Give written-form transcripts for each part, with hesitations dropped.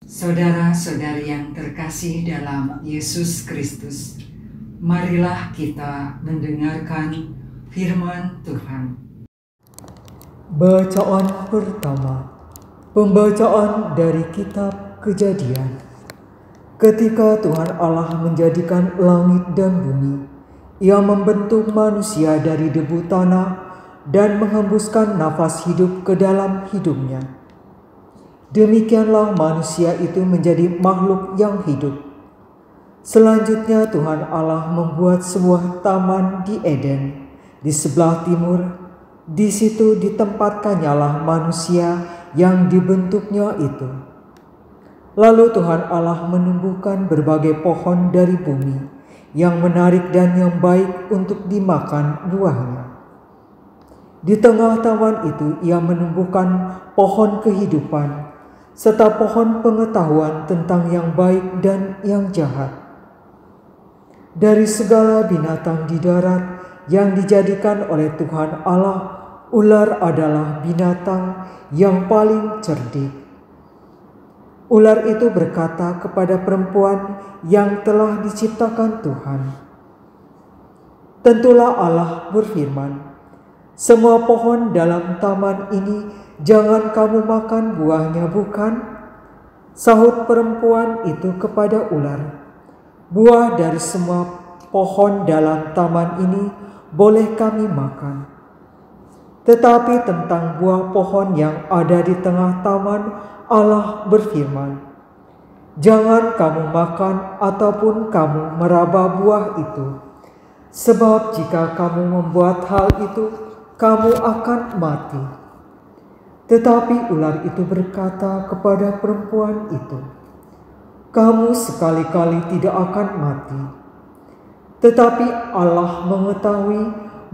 Saudara-saudari yang terkasih dalam Yesus Kristus, marilah kita mendengarkan firman Tuhan. Bacaan pertama, pembacaan dari kitab Kejadian. Ketika Tuhan Allah menjadikan langit dan bumi, Ia membentuk manusia dari debu tanah dan menghembuskan nafas hidup ke dalam hidungnya. Demikianlah manusia itu menjadi makhluk yang hidup. Selanjutnya Tuhan Allah membuat sebuah taman di Eden, di sebelah timur. Di situ ditempatkannya manusia yang dibentuknya itu. Lalu Tuhan Allah menumbuhkan berbagai pohon dari bumi yang menarik dan yang baik untuk dimakan buahnya. Di tengah taman itu Ia menumbuhkan pohon kehidupan serta pohon pengetahuan tentang yang baik dan yang jahat. Dari segala binatang di darat yang dijadikan oleh Tuhan Allah, ular adalah binatang yang paling cerdik. Ular itu berkata kepada perempuan yang telah diciptakan Tuhan. Tentulah Allah berfirman, "Semua pohon dalam taman ini jangan kamu makan buahnya, bukan?" Sahut perempuan itu kepada ular, "Buah dari semua pohon dalam taman ini boleh kami makan. Tetapi tentang buah pohon yang ada di tengah taman, Allah berfirman, jangan kamu makan ataupun kamu meraba buah itu. Sebab jika kamu membuat hal itu, kamu akan mati." Tetapi ular itu berkata kepada perempuan itu, "Kamu sekali-kali tidak akan mati. Tetapi Allah mengetahui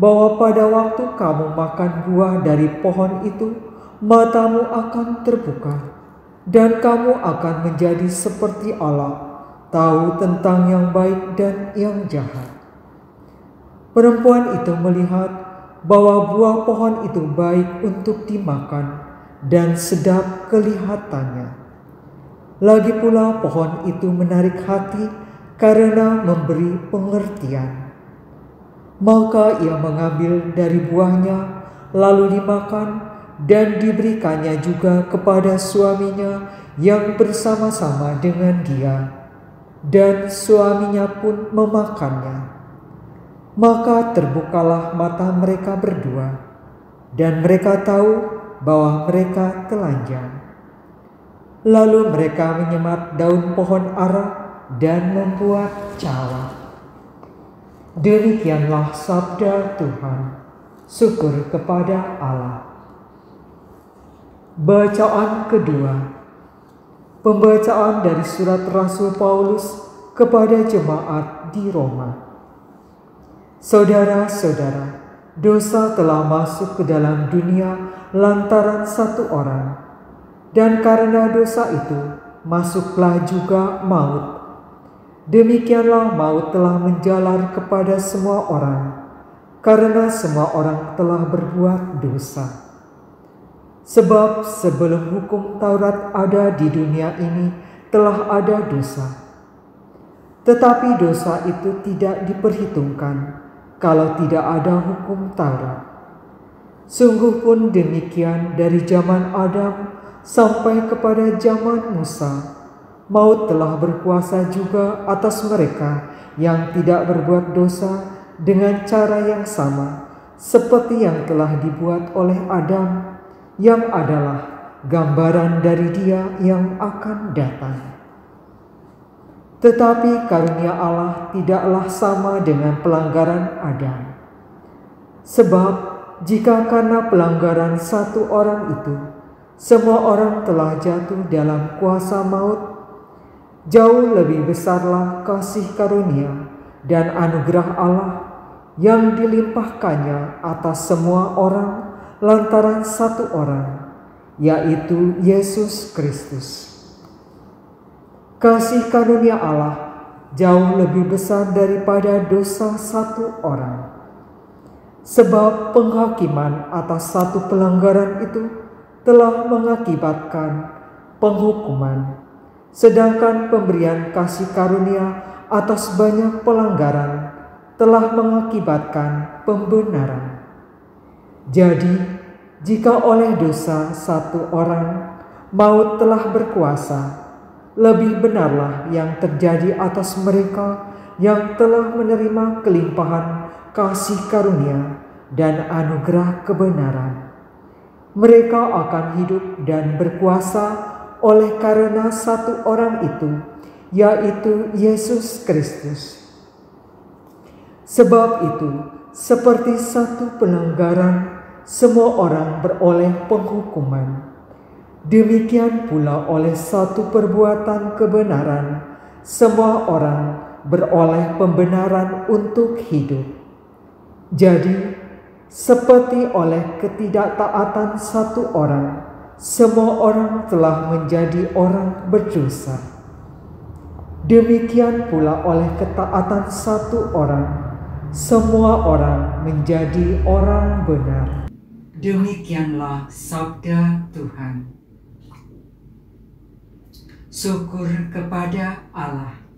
bahwa pada waktu kamu makan buah dari pohon itu, matamu akan terbuka, dan kamu akan menjadi seperti Allah, tahu tentang yang baik dan yang jahat." Perempuan itu melihat bahwa buah pohon itu baik untuk dimakan dan sedap kelihatannya. Lagi pula pohon itu menarik hati karena memberi pengertian. Maka ia mengambil dari buahnya, lalu dimakan dan diberikannya juga kepada suaminya yang bersama-sama dengan dia, dan suaminya pun memakannya. Maka terbukalah mata mereka berdua, dan mereka tahu bahwa mereka telanjang. Lalu mereka menyemat daun pohon ara dan membuat cawat. Demikianlah sabda Tuhan. Syukur kepada Allah. Bacaan kedua, pembacaan dari surat Rasul Paulus kepada jemaat di Roma. Saudara-saudara, dosa telah masuk ke dalam dunia lantaran satu orang, dan karena dosa itu masuklah juga maut. Demikianlah maut telah menjalar kepada semua orang, karena semua orang telah berbuat dosa. Sebab sebelum hukum Taurat ada di dunia ini telah ada dosa. Tetapi dosa itu tidak diperhitungkan kalau tidak ada hukum Taurat. Sungguh pun demikian dari zaman Adam sampai kepada zaman Musa, maut telah berkuasa juga atas mereka yang tidak berbuat dosa dengan cara yang sama seperti yang telah dibuat oleh Adam, yang adalah gambaran dari Dia yang akan datang. Tetapi karunia Allah tidaklah sama dengan pelanggaran Adam. Sebab jika karena pelanggaran satu orang itu, semua orang telah jatuh dalam kuasa maut, jauh lebih besarlah kasih karunia dan anugerah Allah yang dilimpahkannya atas semua orang lantaran satu orang, yaitu Yesus Kristus. Kasih karunia Allah jauh lebih besar daripada dosa satu orang. Sebab penghakiman atas satu pelanggaran itu telah mengakibatkan penghukuman, sedangkan pemberian kasih karunia atas banyak pelanggaran telah mengakibatkan pembenaran. Jadi, jika oleh dosa satu orang maut telah berkuasa, lebih benarlah yang terjadi atas mereka yang telah menerima kelimpahan kasih karunia dan anugerah kebenaran. Mereka akan hidup dan berkuasa oleh karena satu orang itu, yaitu Yesus Kristus. Sebab itu, seperti satu pelanggaran, semua orang beroleh penghukuman. Demikian pula oleh satu perbuatan kebenaran, semua orang beroleh pembenaran untuk hidup. Jadi, seperti oleh ketidaktaatan satu orang, semua orang telah menjadi orang berdosa. Demikian pula oleh ketaatan satu orang, semua orang menjadi orang benar. Demikianlah sabda Tuhan. Syukur kepada Allah.